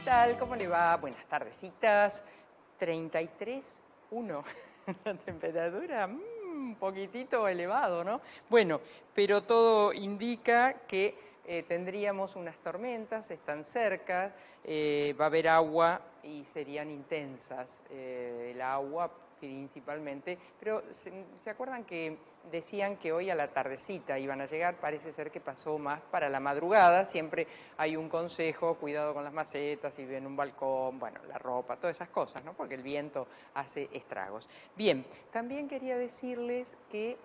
tal? ¿Cómo le va? Buenas tardecitas. 33,1 la temperatura, un poquitito elevado, ¿no? Bueno, pero todo indica que tendríamos unas tormentas, están cerca, va a haber agua y serían intensas. El agua principalmente, pero ¿se acuerdan que decían que hoy a la tardecita iban a llegar? Parece ser que pasó más para la madrugada. Siempre hay un consejo: cuidado con las macetas, si ven un balcón, bueno, la ropa, todas esas cosas, ¿no? Porque el viento hace estragos. Bien, también quería decirles que,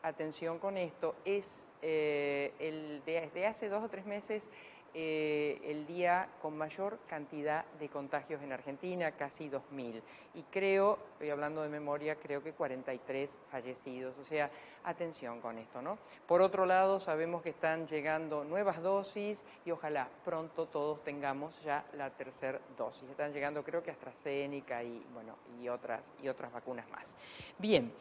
atención con esto, es desde hace 2 o 3 meses el día con mayor cantidad de contagios en Argentina, casi 2.000. Y creo, estoy hablando de memoria, creo que 43 fallecidos. O sea, atención con esto, ¿no? Por otro lado, sabemos que están llegando nuevas dosis y ojalá pronto todos tengamos ya la tercera dosis. Están llegando, creo que AstraZeneca y, bueno, y otras vacunas más. Bien,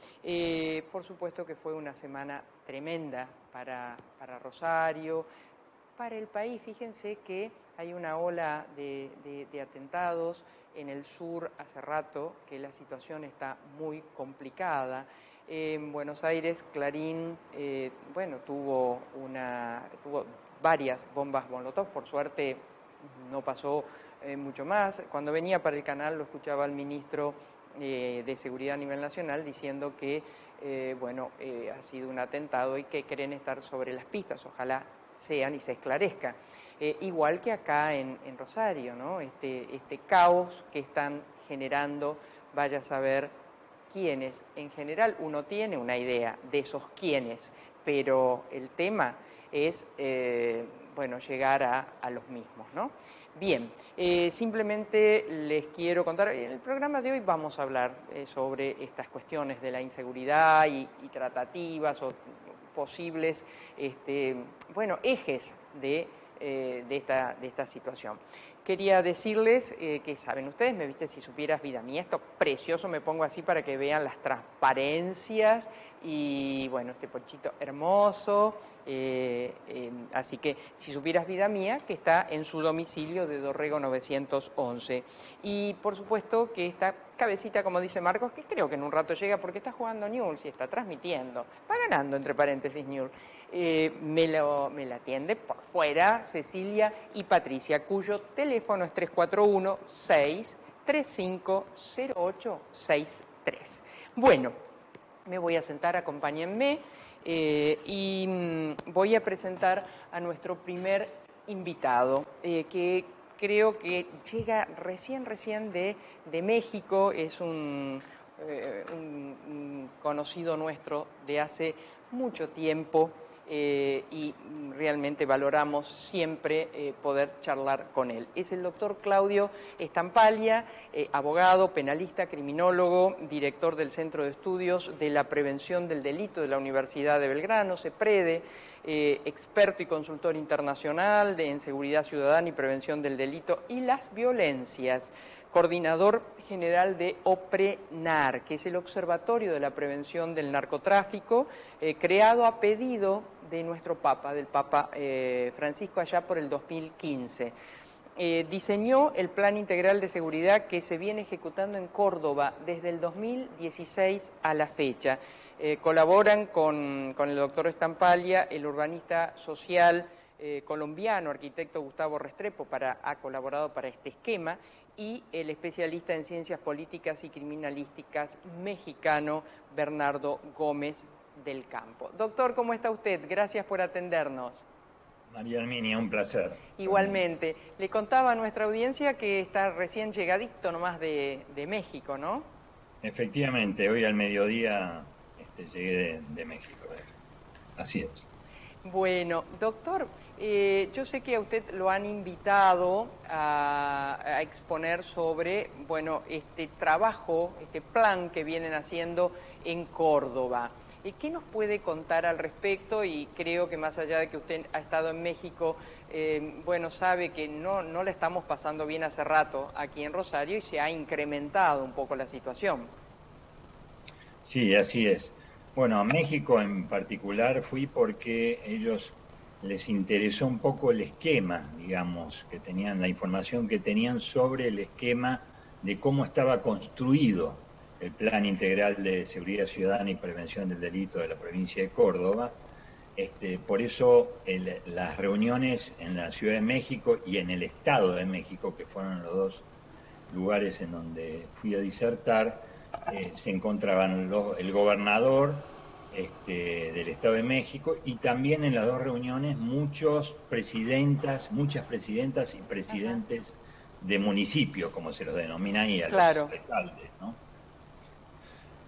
por supuesto que fue una semana tremenda para Rosario, para el país. Fíjense que hay una ola de atentados en el sur hace rato, que la situación está muy complicada. En Buenos Aires, Clarín, bueno, tuvo varias bombas Molotov. Por suerte no pasó mucho más. Cuando venía para el canal lo escuchaba al ministro de Seguridad a nivel nacional diciendo que, bueno, ha sido un atentado y que quieren estar sobre las pistas. Ojalá sean y se esclarezca. Igual que acá en Rosario, ¿no? Este caos que están generando, vaya a saber quiénes. En general uno tiene una idea de esos quiénes, pero el tema es, bueno, llegar a los mismos, ¿no? Bien, simplemente les quiero contar, en el programa de hoy vamos a hablar sobre estas cuestiones de la inseguridad y tratativas o posibles, bueno, ejes de esta situación. Quería decirles que, saben ustedes, me viste si supieras vida mía, esto precioso, me pongo así para que vean las transparencias y, bueno, este ponchito hermoso, así que si supieras vida mía, que está en su domicilio de Dorrego 911. Y por supuesto que esta cabecita, como dice Marcos, que creo que en un rato llega porque está jugando Newell's y está transmitiendo, va ganando entre paréntesis Newell's, me la atiende por fuera Cecilia y Patricia, cuyo teléfono es 341-635-0863. Bueno, me voy a sentar, acompáñenme, y voy a presentar a nuestro primer invitado, que creo que llega recién de México. Es un conocido nuestro de hace mucho tiempo, y realmente valoramos siempre poder charlar con él. Es el doctor Claudio Stampaglia, abogado, penalista, criminólogo, director del Centro de Estudios de la Prevención del Delito de la Universidad de Belgrano, CEPREDE, experto y consultor internacional en seguridad ciudadana y prevención del delito y las violencias, coordinador general de OPRENAR, que es el Observatorio de la Prevención del Narcotráfico, creado a pedido de nuestro Papa, del Papa Francisco, allá por el 2015. Diseñó el Plan Integral de Seguridad que se viene ejecutando en Córdoba desde el 2016 a la fecha. Colaboran con el doctor Stampaglia, el urbanista social colombiano, arquitecto Gustavo Restrepo, ha colaborado para este esquema, y el especialista en ciencias políticas y criminalísticas mexicano Bernardo Gómez del Campo. Doctor, ¿cómo está usted? Gracias por atendernos. María Herminia, un placer. Igualmente. Le contaba a nuestra audiencia que está recién llegadito nomás de México, ¿no? Efectivamente, hoy al mediodía llegué de México. Así es. Bueno, doctor, yo sé que a usted lo han invitado a exponer sobre, bueno, este trabajo, este plan que vienen haciendo en Córdoba. ¿Qué nos puede contar al respecto? Y creo que más allá de que usted ha estado en México, bueno, sabe que no la estamos pasando bien hace rato aquí en Rosario y se ha incrementado un poco la situación. Sí, así es. Bueno, a México en particular fui porque ellos les interesó un poco el esquema, digamos, que tenían, la información que tenían sobre el esquema de cómo estaba construido el Plan Integral de Seguridad Ciudadana y Prevención del Delito de la provincia de Córdoba. Por eso las reuniones en la Ciudad de México y en el Estado de México, que fueron los dos lugares en donde fui a disertar, se encontraban el gobernador del Estado de México y también en las dos reuniones muchas presidentas y presidentes de municipios, como se los denomina ahí, a los Claro. alcaldes, ¿no?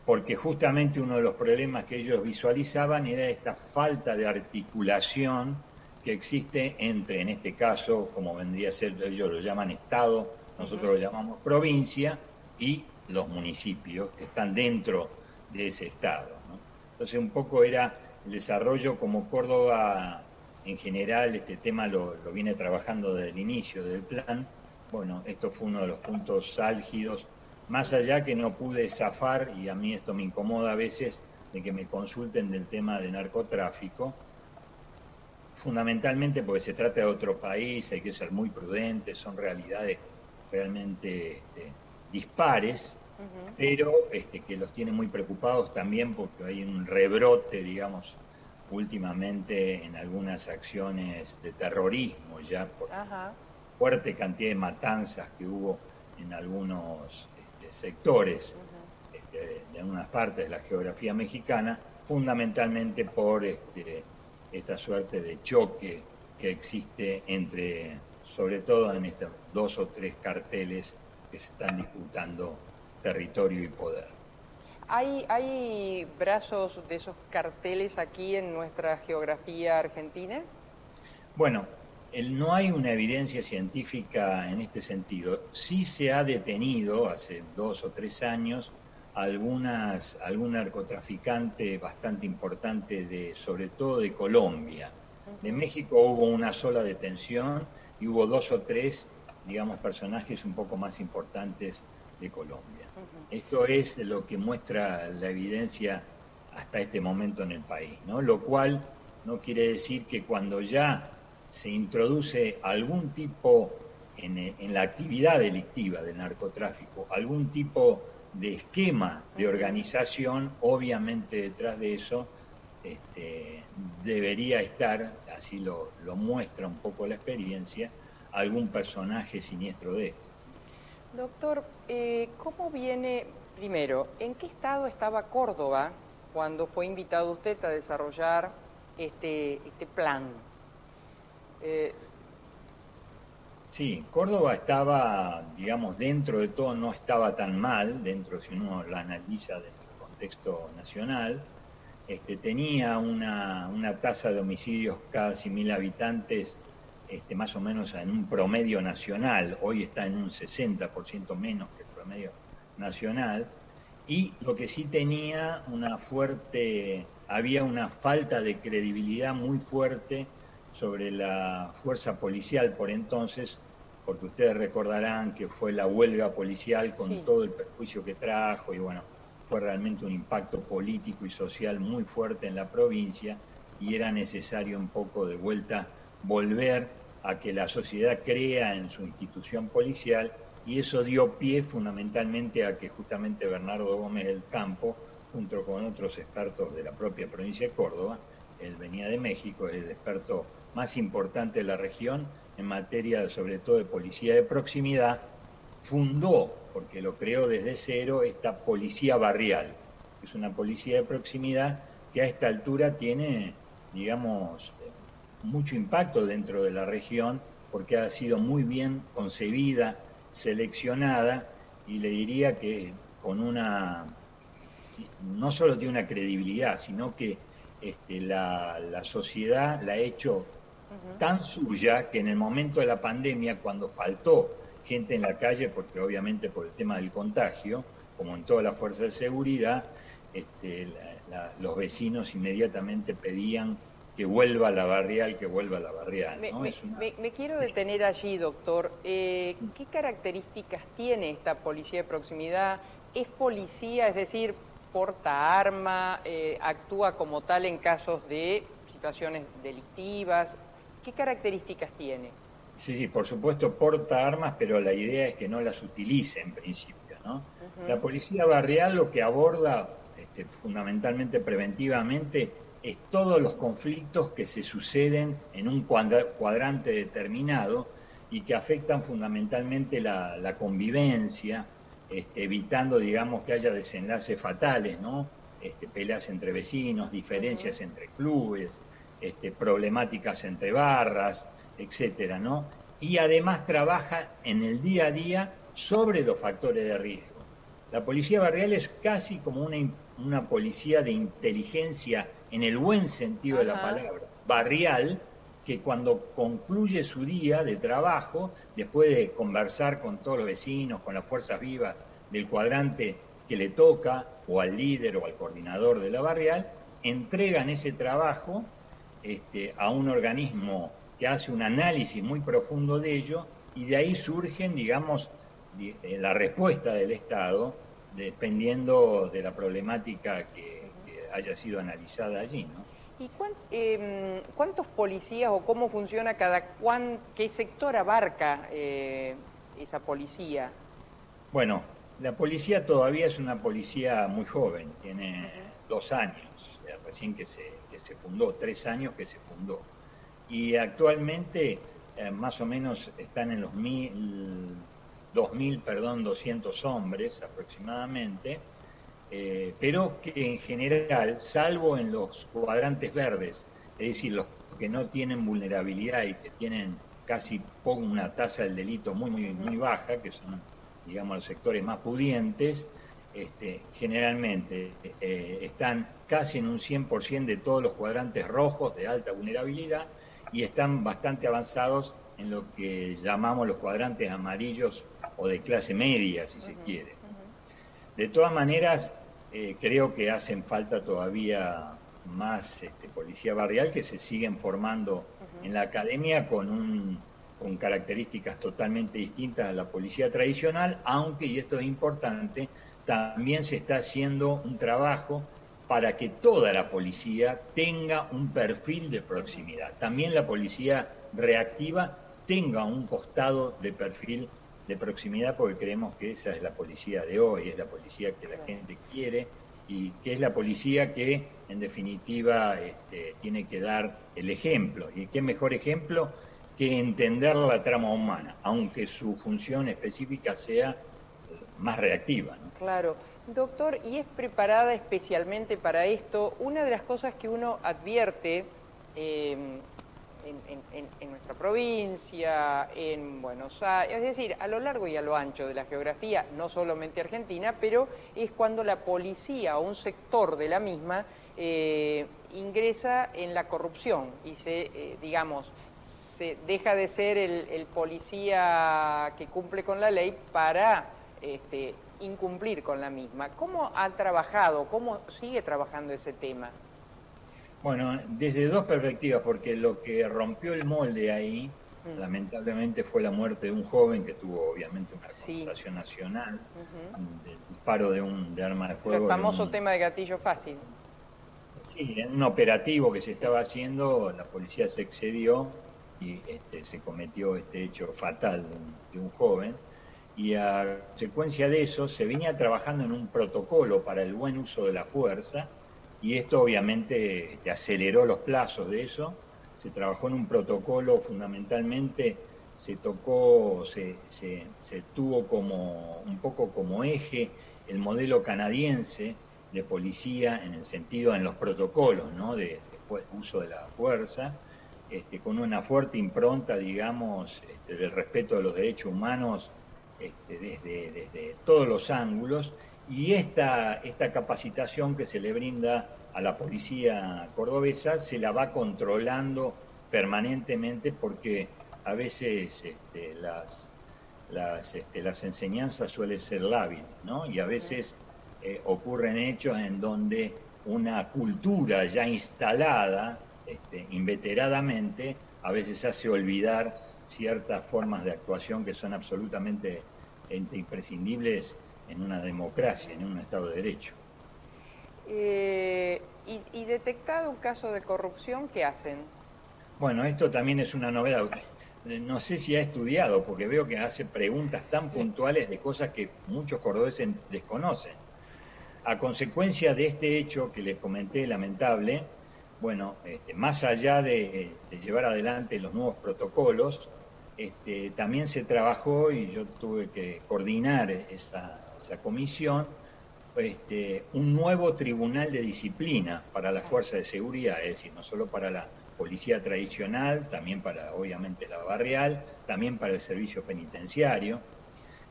Porque justamente uno de los problemas que ellos visualizaban era esta falta de articulación que existe entre, en este caso, como vendría a ser, ellos lo llaman Estado, nosotros lo llamamos provincia, y los municipios que están dentro de ese Estado, ¿no? Entonces un poco era el desarrollo, como Córdoba en general este tema lo viene trabajando desde el inicio del plan. Bueno, esto fue uno de los puntos álgidos, más allá que no pude zafar, y a mí esto me incomoda a veces, de que me consulten del tema de narcotráfico, fundamentalmente porque se trata de otro país, hay que ser muy prudentes, son realidades realmente dispares, pero que los tiene muy preocupados también porque hay un rebrote, digamos, últimamente en algunas acciones de terrorismo, ya por fuerte cantidad de matanzas que hubo en algunos sectores de algunas partes de la geografía mexicana, fundamentalmente por esta suerte de choque que existe entre, sobre todo en estos 2 o 3 carteles que se están disputando territorio y poder. ¿Hay brazos de esos carteles aquí en nuestra geografía argentina? Bueno, no hay una evidencia científica en este sentido. Sí se ha detenido hace 2 o 3 años algún narcotraficante bastante importante, sobre todo de Colombia. De México hubo una sola detención y hubo 2 o 3, digamos, personajes un poco más importantes de Colombia. Esto es lo que muestra la evidencia hasta este momento en el país, ¿no? Lo cual no quiere decir que cuando ya se introduce algún tipo en la actividad delictiva del narcotráfico, algún tipo de esquema de organización, obviamente detrás de eso debería estar, así lo muestra un poco la experiencia, algún personaje siniestro de esto. Doctor, ¿cómo viene, primero, en qué estado estaba Córdoba cuando fue invitado usted a desarrollar este plan? Sí, Córdoba estaba, digamos, dentro de todo no estaba tan mal, si uno la analiza dentro del contexto nacional. Tenía una tasa de homicidios cada 100.000 habitantes más o menos en un promedio nacional, hoy está en un 60% menos que el promedio nacional, y lo que sí tenía había una falta de credibilidad muy fuerte sobre la fuerza policial por entonces, porque ustedes recordarán que fue la huelga policial con todo el perjuicio que trajo, y bueno, fue realmente un impacto político y social muy fuerte en la provincia, y era necesario un poco de vuelta volver a que la sociedad crea en su institución policial, y eso dio pie fundamentalmente a que justamente Bernardo Gómez del Campo, junto con otros expertos de la propia provincia de Córdoba, él venía de México, es el experto más importante de la región en materia sobre todo de policía de proximidad, fundó, porque lo creó desde cero, esta policía barrial, que es una policía de proximidad que a esta altura tiene, digamos, mucho impacto dentro de la región, porque ha sido muy bien concebida, seleccionada, y le diría que no solo tiene una credibilidad, sino que la sociedad la ha hecho tan suya que en el momento de la pandemia, cuando faltó gente en la calle, porque obviamente por el tema del contagio, como en toda la fuerza de seguridad, los vecinos inmediatamente pedían que vuelva la barrial, que vuelva la barrial, ¿no? Me quiero detener allí, doctor. ¿Qué características tiene esta policía de proximidad? ¿Es policía, es decir, porta arma, actúa como tal en casos de situaciones delictivas. ¿Qué características tiene? Sí, sí, por supuesto porta armas, pero la idea es que no las utilice en principio, ¿no? La policía barrial lo que aborda fundamentalmente preventivamente es todos los conflictos que se suceden en un cuadrante determinado y que afectan fundamentalmente la convivencia, evitando, digamos, que haya desenlaces fatales, ¿no? Peleas entre vecinos, diferencias entre clubes, problemáticas entre barras, etcétera, ¿no? Y además trabaja en el día a día sobre los factores de riesgo. La policía barrial es casi como una policía de inteligencia en el buen sentido de la palabra, barrial, que cuando concluye su día de trabajo, después de conversar con todos los vecinos, con las fuerzas vivas del cuadrante que le toca, o al líder o al coordinador de la barrial, entregan ese trabajo a un organismo que hace un análisis muy profundo de ello, y de ahí surgen, digamos, la respuesta del Estado, dependiendo de la problemática que haya sido analizada allí, ¿no? ¿Y cuántos policías o cómo funciona qué sector abarca esa policía? Bueno, la policía todavía es una policía muy joven, tiene 2 años, recién que se fundó, 3 años que se fundó. Y actualmente más o menos están en los 2.200 hombres aproximadamente, pero que en general, salvo en los cuadrantes verdes, es decir, los que no tienen vulnerabilidad y que tienen casi una tasa del delito muy, muy, muy baja, que son, digamos, los sectores más pudientes, generalmente están casi en un 100% de todos los cuadrantes rojos de alta vulnerabilidad, y están bastante avanzados en lo que llamamos los cuadrantes amarillos o de clase media, si se quiere. De todas maneras, creo que hacen falta todavía más policía barrial, que se siguen formando en la academia con características totalmente distintas a la policía tradicional, aunque, y esto es importante, también se está haciendo un trabajo para que toda la policía tenga un perfil de proximidad. También la policía reactiva tenga un costado de perfil de proximidad, porque creemos que esa es la policía de hoy, es la policía que la gente quiere y que es la policía que, en definitiva, tiene que dar el ejemplo. ¿Y qué mejor ejemplo que entender la trama humana, aunque su función específica sea más reactiva, ¿no? Claro. Doctor, ¿y es preparada especialmente para esto? Una de las cosas que uno advierte en nuestra provincia, en Buenos Aires, es decir, a lo largo y a lo ancho de la geografía, no solamente argentina, pero es cuando la policía o un sector de la misma ingresa en la corrupción y digamos, se deja de ser el policía que cumple con la ley para incumplir con la misma. ¿Cómo ha trabajado, cómo sigue trabajando ese tema? Bueno, desde dos perspectivas, porque lo que rompió el molde ahí, lamentablemente, fue la muerte de un joven que tuvo obviamente una connotación nacional, del disparo de arma de fuego. El famoso tema de gatillo fácil. Sí, en un operativo que se estaba haciendo, la policía se excedió y se cometió este hecho fatal de un joven. Y a consecuencia de eso se venía trabajando en un protocolo para el buen uso de la fuerza, y esto obviamente aceleró los plazos de eso. Se trabajó en un protocolo, fundamentalmente se tuvo como un poco como eje el modelo canadiense de policía, en el sentido, en los protocolos, ¿no?, de uso de la fuerza, con una fuerte impronta, digamos, del respeto de los derechos humanos, desde todos los ángulos. Y esta capacitación que se le brinda a la policía cordobesa se la va controlando permanentemente, porque a veces las enseñanzas suelen ser lábiles, ¿no? Y a veces ocurren hechos en donde una cultura ya instalada inveteradamente a veces hace olvidar ciertas formas de actuación que son absolutamente imprescindibles en una democracia, en un Estado de Derecho. Y detectado un caso de corrupción, ¿qué hacen? Bueno, esto también es una novedad. No sé si ha estudiado, porque veo que hace preguntas tan puntuales de cosas que muchos cordobeses desconocen. A consecuencia de este hecho que les comenté, lamentable, bueno, más allá de llevar adelante los nuevos protocolos, también se trabajó y yo tuve que coordinar esa comisión, un nuevo tribunal de disciplina para la fuerza de seguridad, es decir, no solo para la policía tradicional, también para, obviamente, la barrial, también para el servicio penitenciario,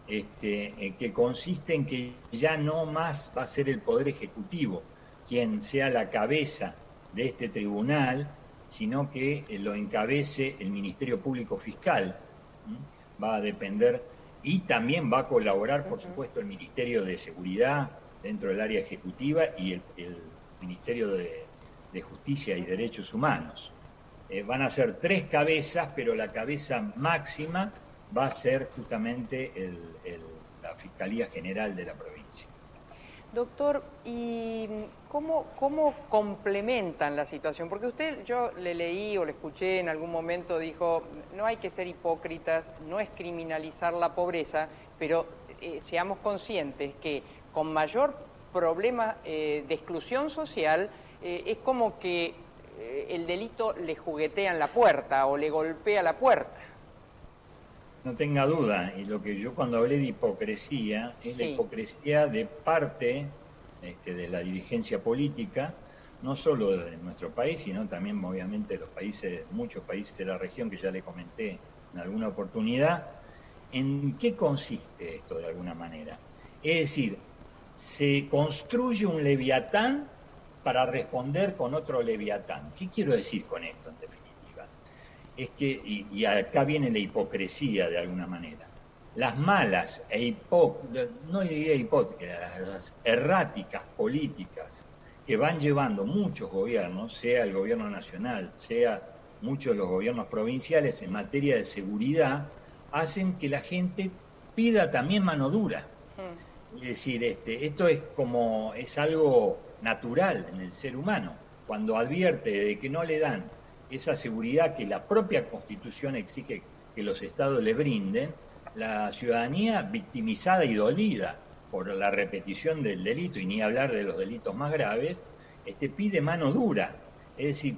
que consiste en que ya no más va a ser el Poder Ejecutivo quien sea la cabeza de este tribunal, sino que lo encabece el Ministerio Público Fiscal. Va a depender y también va a colaborar, por supuesto, el Ministerio de Seguridad dentro del área ejecutiva y el Ministerio de Justicia y Derechos Humanos. Van a ser 3 cabezas, pero la cabeza máxima va a ser justamente la Fiscalía General de la provincia. Doctor, ¿y cómo complementan la situación? Porque usted, yo le leí o le escuché en algún momento, dijo, no hay que ser hipócritas, no es criminalizar la pobreza, pero seamos conscientes que con mayor problema de exclusión social es como que el delito le juguetea en la puerta o le golpea la puerta. No tenga duda, y lo que yo cuando hablé de hipocresía, es la hipocresía de parte de la dirigencia política, no solo de nuestro país, sino también obviamente de los países, muchos países de la región que ya le comenté en alguna oportunidad. ¿En qué consiste esto de alguna manera? Es decir, se construye un leviatán para responder con otro leviatán. ¿Qué quiero decir con esto en definitiva? Es que, y acá viene la hipocresía de alguna manera, las malas no diría hipócritas, las erráticas políticas que van llevando muchos gobiernos, sea el gobierno nacional, sea muchos de los gobiernos provinciales en materia de seguridad, hacen que la gente pida también mano dura. Es decir, esto es algo natural en el ser humano. Cuando advierte de que no le dan esa seguridad que la propia Constitución exige que los estados le brinden, la ciudadanía victimizada y dolida por la repetición del delito, y ni hablar de los delitos más graves, pide mano dura. Es decir,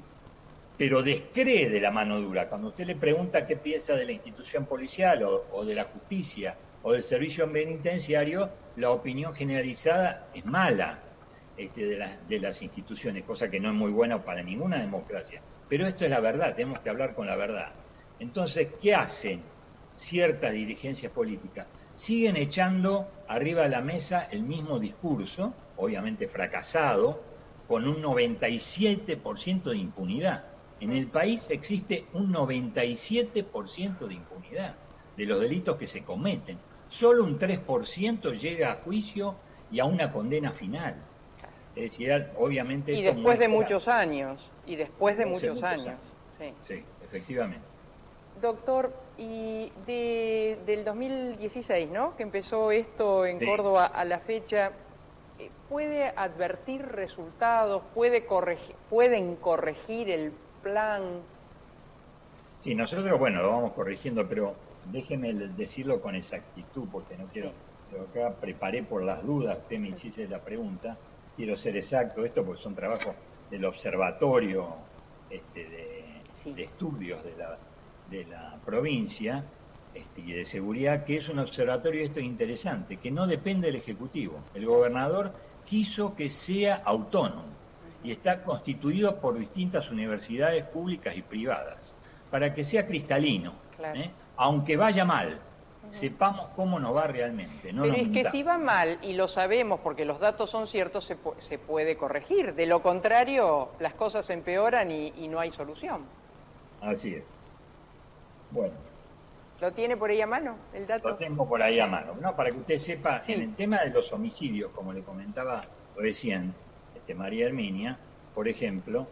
pero descree de la mano dura. Cuando usted le pregunta qué piensa de la institución policial o de la justicia o del servicio penitenciario, la opinión generalizada es mala de las instituciones, cosa que no es muy buena para ninguna democracia. Pero esto es la verdad, tenemos que hablar con la verdad. Entonces, ¿qué hacen ciertas dirigencias políticas? Siguen echando arriba de la mesa el mismo discurso, obviamente fracasado, con un 97% de impunidad. En el país existe un 97% de impunidad de los delitos que se cometen. Solo un 3% llega a juicio y a una condena final. Es decir, obviamente... Y después de muchos años, Sí, efectivamente. Doctor, y del 2016, ¿no?, que empezó esto en Córdoba a la fecha, ¿puede advertir resultados? ¿Pueden corregir el plan? Sí, nosotros, bueno, lo vamos corrigiendo, pero déjeme decirlo con exactitud, porque no quiero... Yo acá preparé por las dudas, usted me hiciste la pregunta, quiero ser exacto, esto porque son trabajos del observatorio de estudios de la provincia y de seguridad, que es un observatorio, esto es interesante, que no depende del Ejecutivo. El gobernador quiso que sea autónomo y está constituido por distintas universidades públicas y privadas, para que sea cristalino, aunque vaya mal. Sepamos cómo nos va realmente. No. Pero es que si va mal, y lo sabemos porque los datos son ciertos, se puede corregir. De lo contrario, las cosas empeoran y no hay solución. Así es. Bueno. ¿Lo tiene por ahí a mano, el dato? Lo tengo por ahí a mano. No, para que usted sepa, en el tema de los homicidios, como le comentaba recién María Herminia, por ejemplo,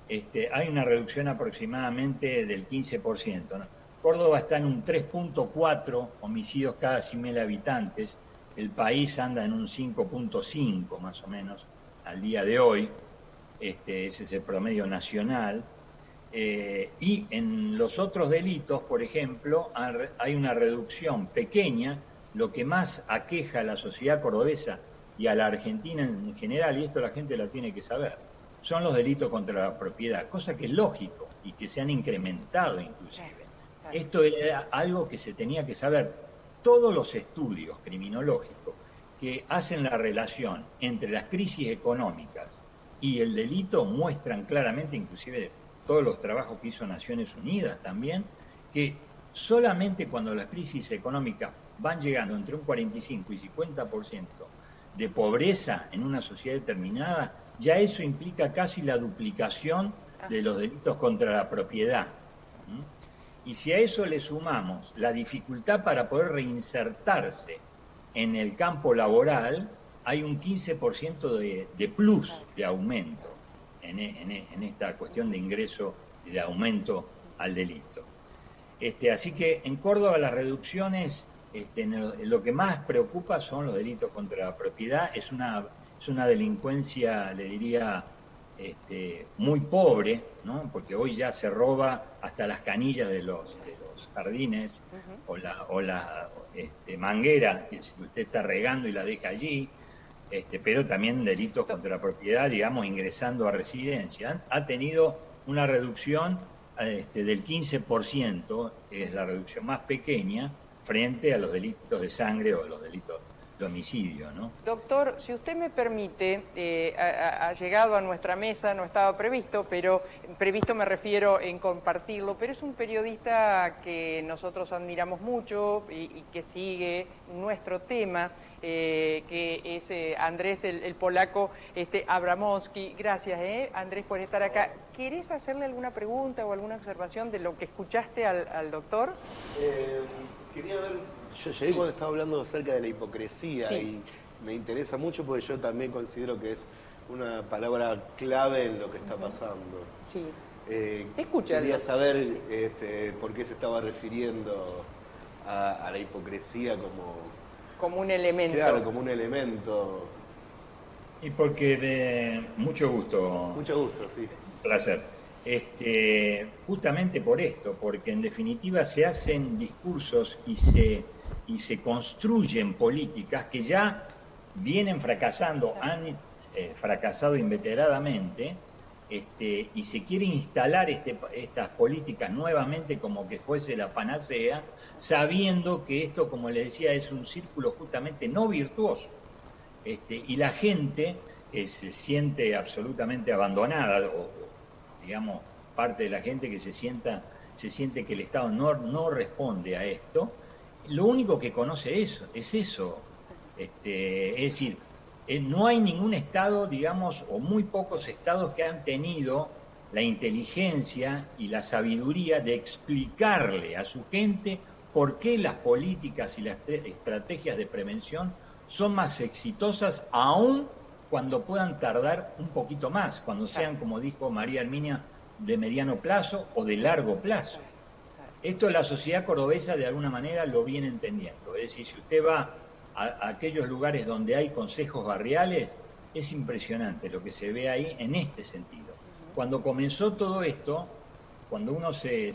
hay una reducción aproximadamente del 15%, ¿no? Córdoba está en un 3.4 homicidios cada 100.000 habitantes, el país anda en un 5.5 más o menos al día de hoy, ese es el promedio nacional, y en los otros delitos, por ejemplo, hay una reducción pequeña. Lo que más aqueja a la sociedad cordobesa y a la Argentina en general, y esto la gente lo tiene que saber, son los delitos contra la propiedad, cosa que es lógico y que se han incrementado inclusive. Esto era algo que se tenía que saber. Todos los estudios criminológicos que hacen la relación entre las crisis económicas y el delito muestran claramente, inclusive todos los trabajos que hizo Naciones Unidas también, que solamente cuando las crisis económicas van llegando entre un 45 y 50% de pobreza en una sociedad determinada, ya eso implica casi la duplicación de los delitos contra la propiedad. Y si a eso le sumamos la dificultad para poder reinsertarse en el campo laboral, hay un 15% de plus de aumento en esta cuestión de ingreso y de aumento al delito. Así que en Córdoba las reducciones, lo que más preocupa son los delitos contra la propiedad. Es una delincuencia, le diría, muy pobre, ¿no? Porque hoy ya se roba hasta las canillas de los jardines, o la manguera que usted está regando y la deja allí, pero también delitos contra la propiedad, digamos, ingresando a residencia. Ha tenido una reducción del 15%, que es la reducción más pequeña, frente a los delitos de sangre o los delitos de homicidio, ¿no? Doctor, si usted me permite, ha llegado a nuestra mesa, no estaba previsto, pero previsto me refiero en compartirlo, pero es un periodista que nosotros admiramos mucho y que sigue nuestro tema, que es Andrés, el polaco Abramowski. Gracias, Andrés, por estar acá. ¿Querés hacerle alguna pregunta o alguna observación de lo que escuchaste al doctor? Quería ver, yo llegué cuando estaba hablando acerca de la hipocresía y me interesa mucho porque yo también considero que es una palabra clave en lo que está pasando. Sí. Te escucha. Quería saber por qué se estaba refiriendo a la hipocresía como un elemento. Claro, como un elemento. Y porque mucho gusto. Mucho gusto, sí. Placer. Justamente por esto, porque en definitiva se hacen discursos y se construyen políticas que ya vienen fracasando, han fracasado inveteradamente, y se quiere instalar estas políticas nuevamente como que fuese la panacea, sabiendo que esto, como le decía, es un círculo justamente no virtuoso, y la gente se siente absolutamente abandonada, digamos, parte de la gente que se siente que el Estado no responde a esto, lo único que conoce es eso. Es decir, no hay ningún Estado, digamos, o muy pocos Estados que han tenido la inteligencia y la sabiduría de explicarle a su gente por qué las políticas y las estrategias de prevención son más exitosas aún cuando puedan tardar un poquito más, cuando sean, como dijo María Herminia, de mediano plazo o de largo plazo. Esto la sociedad cordobesa de alguna manera lo viene entendiendo. Es decir, si usted va a aquellos lugares donde hay consejos barriales, es impresionante lo que se ve ahí en este sentido. Cuando comenzó todo esto, cuando uno se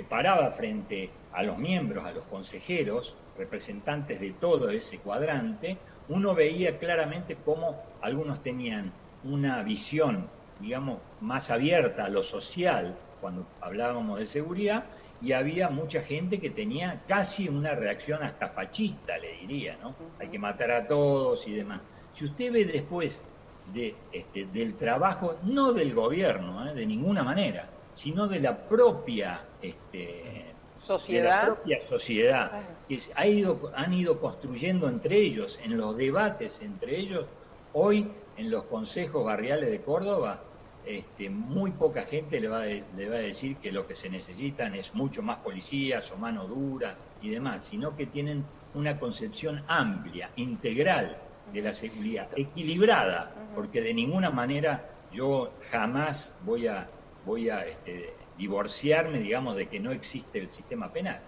paraba frente a los miembros, a los consejeros, representantes de todo ese cuadrante, uno veía claramente cómo algunos tenían una visión, digamos, más abierta a lo social, cuando hablábamos de seguridad, y había mucha gente que tenía casi una reacción hasta fascista, le diría, ¿no? Hay que matar a todos y demás. Si usted ve después del trabajo, no del gobierno, de ninguna manera, sino de la propia sociedad, que han ido construyendo entre ellos, en los debates entre ellos. Hoy en los consejos barriales de Córdoba, muy poca gente le va a decir que lo que se necesitan es mucho más policías o mano dura y demás, sino que tienen una concepción amplia, integral de la seguridad, equilibrada, porque de ninguna manera yo jamás voy a divorciarme, digamos, de que no existe el sistema penal.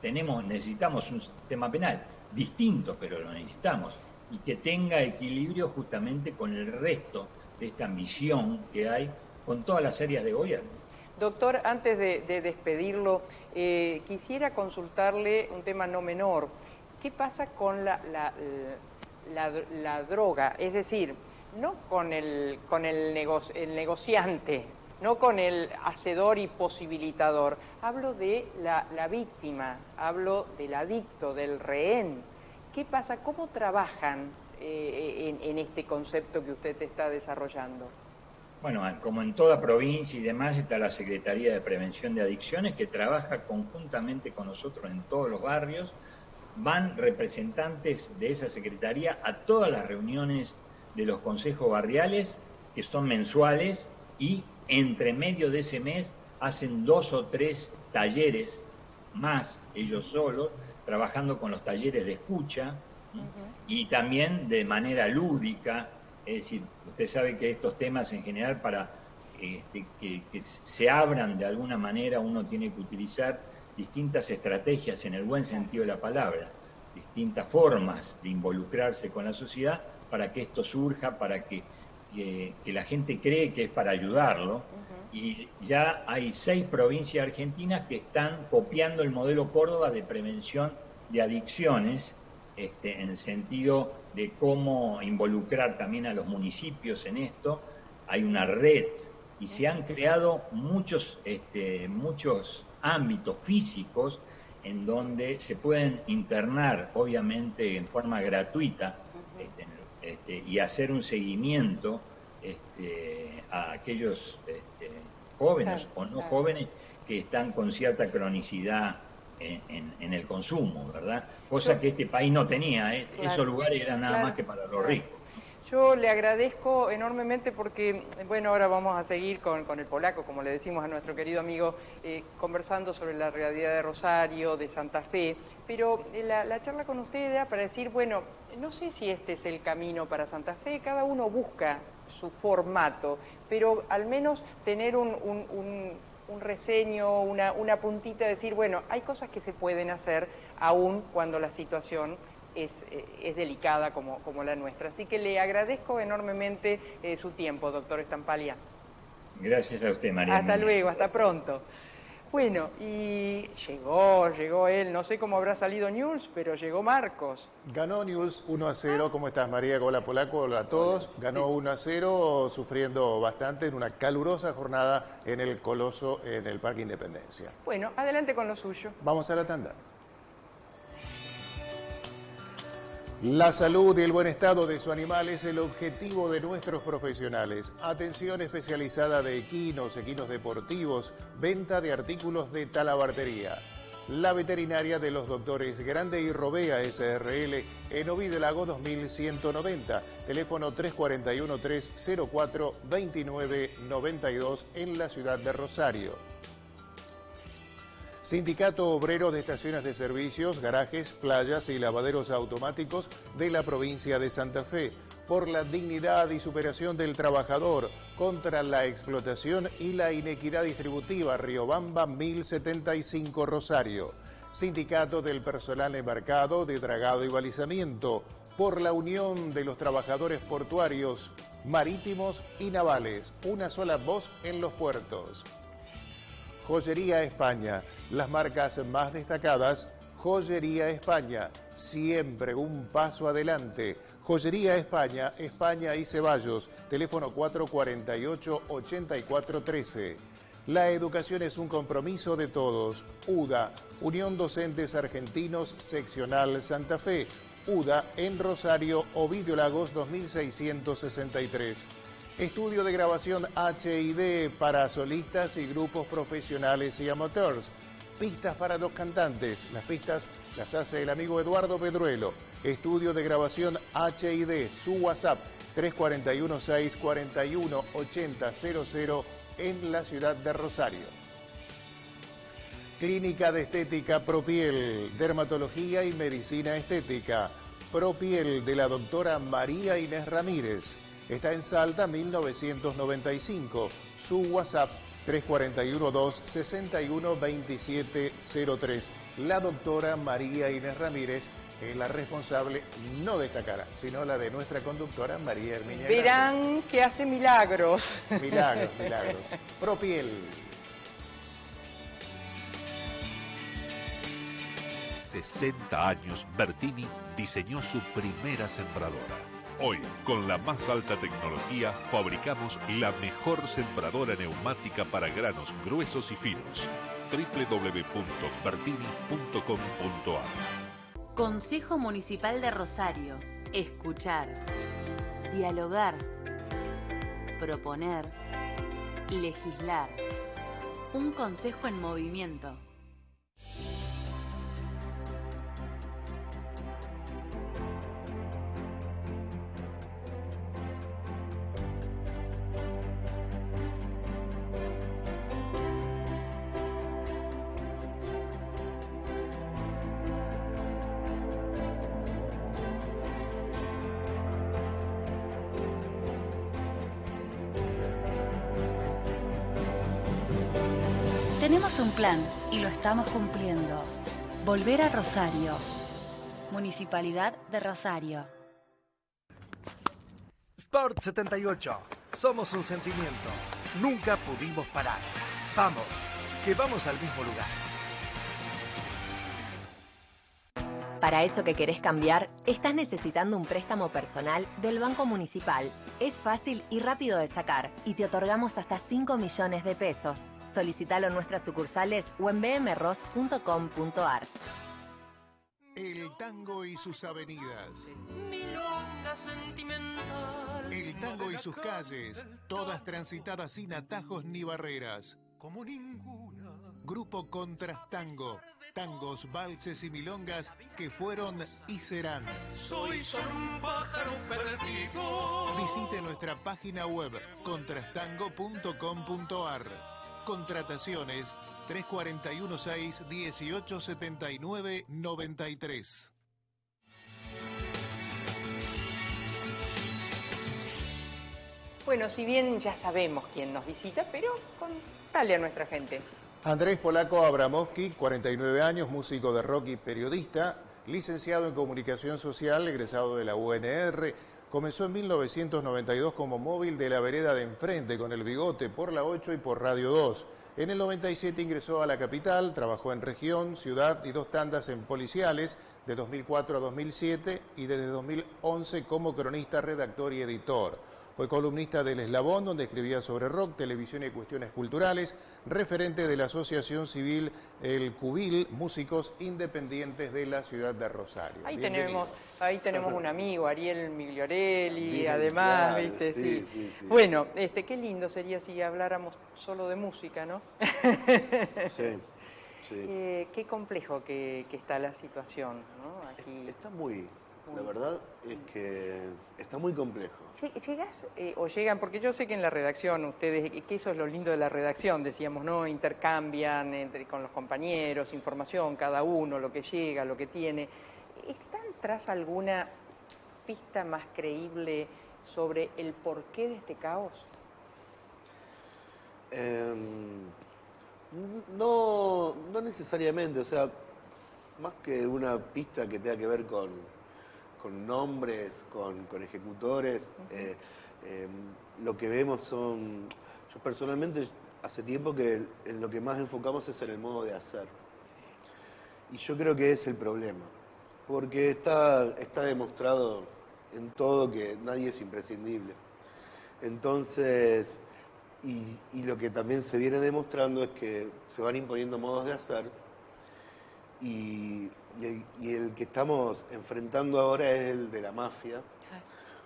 Necesitamos un sistema penal distinto, pero lo necesitamos. y que tenga equilibrio justamente con el resto de esta ambición que hay con todas las áreas de gobierno. Doctor, antes de despedirlo, quisiera consultarle un tema no menor. ¿Qué pasa con la droga? Es decir, no con el negociante, no con el hacedor y posibilitador. Hablo de la víctima, hablo del adicto, del rehén. ¿Qué pasa? ¿Cómo trabajan en este concepto que usted está desarrollando? Bueno, como en toda provincia y demás está la Secretaría de Prevención de Adicciones que trabaja conjuntamente con nosotros en todos los barrios. Van representantes de esa secretaría a todas las reuniones de los consejos barriales, que son mensuales, y entre medio de ese mes hacen 2 o 3 talleres más, ellos solos, trabajando con los talleres de escucha, y también de manera lúdica. Es decir, usted sabe que estos temas en general para que se abran de alguna manera uno tiene que utilizar distintas estrategias en el buen sentido de la palabra, distintas formas de involucrarse con la sociedad para que esto surja, para que la gente cree que es para ayudarlo. Y ya hay 6 provincias argentinas que están copiando el modelo Córdoba de prevención de adicciones, en el sentido de cómo involucrar también a los municipios en esto. Hay una red y se han creado muchos ámbitos físicos en donde se pueden internar, obviamente en forma gratuita, y hacer un seguimiento a aquellos jóvenes o no jóvenes que están con cierta cronicidad en el consumo, ¿verdad? Cosa que este país no tenía, esos lugares eran nada más que para los ricos. Yo le agradezco enormemente porque, bueno, ahora vamos a seguir con el polaco, como le decimos a nuestro querido amigo, conversando sobre la realidad de Rosario, de Santa Fe, pero la charla con usted era para decir, bueno, no sé si este es el camino para Santa Fe, cada uno busca su formato, pero al menos tener un reseño, una puntita, decir, bueno, hay cosas que se pueden hacer aún cuando la situación es delicada como la nuestra. Así que le agradezco enormemente su tiempo, doctor Stampaglia. Gracias a usted, María. Hasta luego, hasta pronto. Bueno, y llegó él, no sé cómo habrá salido Newell's, pero llegó Marcos. Ganó Newell's 1-0, ¿cómo estás, María? Hola, Polaco, hola a todos. Ganó 1-0, sufriendo bastante en una calurosa jornada en el Coloso, en el Parque Independencia. Bueno, adelante con lo suyo. Vamos a la tanda. La salud y el buen estado de su animal es el objetivo de nuestros profesionales. Atención especializada de equinos deportivos, venta de artículos de talabartería. La veterinaria de los doctores Grande y Robea SRL en Ovidio Lago 2190, teléfono 341-304-2992 en la ciudad de Rosario. Sindicato Obrero de Estaciones de Servicios, Garajes, Playas y Lavaderos Automáticos de la provincia de Santa Fe, por la dignidad y superación del trabajador, contra la explotación y la inequidad distributiva, Riobamba 1075 Rosario. Sindicato del Personal Embarcado de Dragado y Balizamiento, por la unión de los trabajadores portuarios, marítimos y navales, una sola voz en los puertos. Joyería España, las marcas más destacadas, Joyería España, siempre un paso adelante. Joyería España, España y Ceballos, teléfono 448-8413. La educación es un compromiso de todos. UDA, Unión Docentes Argentinos, Seccional Santa Fe. UDA en Rosario, Ovidio Lagos 2663. Estudio de grabación HID para solistas y grupos profesionales y amateurs. Pistas para los cantantes. Las pistas las hace el amigo Eduardo Pedruelo. Estudio de grabación HID. Su WhatsApp 341-641-8000 en la ciudad de Rosario. Clínica de Estética Propiel. Dermatología y Medicina Estética. Propiel de la doctora María Inés Ramírez. Está en Salta 1995. Su WhatsApp 341-261-2703. La doctora María Inés Ramírez La responsable no de esta cara, sino la de nuestra conductora María Herminia Verán que hace milagros. Milagros, milagros. Propiel. 60 años, Bertini diseñó su primera sembradora. Hoy, con la más alta tecnología, fabricamos la mejor sembradora neumática para granos gruesos y finos. www.bertini.com.ar. Consejo Municipal de Rosario. Escuchar, dialogar, proponer, legislar. Un consejo en movimiento. Tenemos un plan y lo estamos cumpliendo. Volver a Rosario. Municipalidad de Rosario. Sport 78. Somos un sentimiento. Nunca pudimos parar. Vamos, que vamos al mismo lugar. Para eso que querés cambiar, estás necesitando un préstamo personal del Banco Municipal. Es fácil y rápido de sacar y te otorgamos hasta 5 millones de pesos. Solicítalo en nuestras sucursales o en bmros.com.ar. El tango y sus avenidas. Milonga sentimental. El tango y sus calles, todas transitadas sin atajos ni barreras. Como ninguna. Grupo Contrastango. Tangos, valses y milongas que fueron y serán. Soy solo un pájaro perdido. Visite nuestra página web contrastango.com.ar. Contrataciones 341-6-1879-93. Bueno, si bien ya sabemos quién nos visita, pero contale a nuestra gente. Andrés Polaco Abramovsky, 49 años, músico de rock y periodista, licenciado en Comunicación Social, egresado de la UNR. Comenzó en 1992 como móvil de la vereda de enfrente con El Bigote por la 8 y por Radio 2. En el 97 ingresó a La Capital, trabajó en Región, Ciudad y 2 tandas en policiales de 2004 a 2007 y desde 2011 como cronista, redactor y editor. Fue columnista del Eslabón, donde escribía sobre rock, televisión y cuestiones culturales, referente de la asociación civil El Cubil, músicos independientes de la ciudad de Rosario. Ahí tenemos un amigo, Ariel Migliorelli, bien, además, claro, ¿viste? Sí. Bueno, qué lindo sería si habláramos solo de música, ¿no? Sí. Qué complejo que está la situación, ¿no? Aquí. Está muy... La verdad es que está muy complejo. ¿Llegás o llegan? Porque yo sé que en la redacción ustedes, que eso es lo lindo de la redacción, decíamos, ¿no? Intercambian con los compañeros información, cada uno, lo que llega, lo que tiene. ¿Están tras alguna pista más creíble sobre el porqué de este caos? No necesariamente, o sea, más que una pista que tenga que ver con nombres, con ejecutores. Lo que vemos son... Yo personalmente hace tiempo que en lo que más enfocamos es en el modo de hacer. Sí. Y yo creo que es el problema. Porque está demostrado en todo que nadie es imprescindible. Entonces, y lo que también se viene demostrando es que se van imponiendo modos de hacer y el que estamos enfrentando ahora es el de la mafia,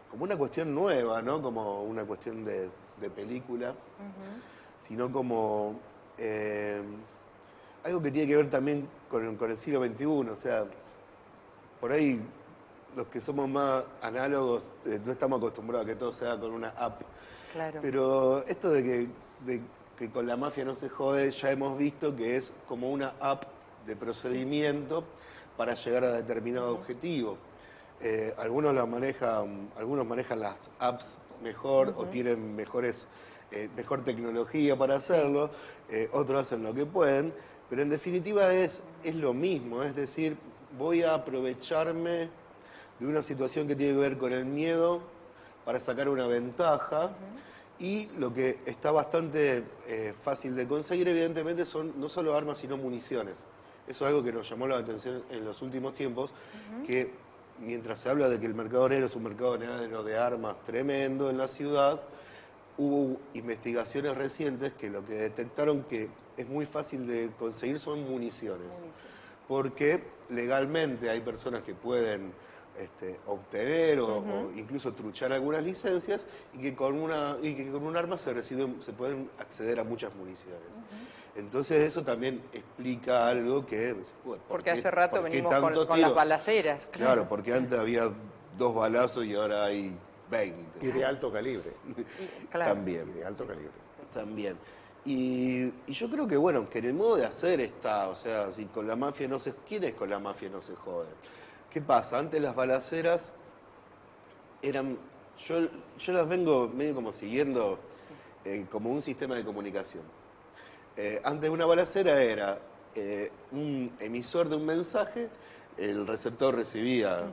como una cuestión nueva, no como una cuestión de película, sino como algo que tiene que ver también con el siglo XXI, o sea, por ahí los que somos más análogos no estamos acostumbrados a que todo se haga con una app, claro. Pero esto de que con la mafia no se jode, ya hemos visto que es como una app de procedimiento para llegar a determinado objetivo. Algunos manejan las apps mejor o tienen mejor tecnología para hacerlo, otros hacen lo que pueden, pero en definitiva es lo mismo, es decir, voy a aprovecharme de una situación que tiene que ver con el miedo para sacar una ventaja. Y lo que está bastante fácil de conseguir, evidentemente, son no solo armas, sino municiones. Eso es algo que nos llamó la atención en los últimos tiempos, que mientras se habla de que el mercado negro es un mercado negro de armas tremendo en la ciudad, hubo investigaciones recientes que lo que detectaron que es muy fácil de conseguir son municiones. Porque legalmente hay personas que pueden obtener o incluso truchar algunas licencias y que con un arma se pueden acceder a muchas municiones. Entonces eso también explica algo que... Porque hace rato venimos con las balaceras. Claro, porque antes había 2 balazos y ahora hay 20. Y de alto calibre. Claro. También. Y de alto calibre. También. Y yo creo que, bueno, que en el modo de hacer está, o sea, si con la mafia no se... ¿Quién es con la mafia no se jode? ¿Qué pasa? Antes las balaceras eran... Yo las vengo medio como siguiendo como un sistema de comunicación. Antes una balacera era un emisor de un mensaje, el receptor recibía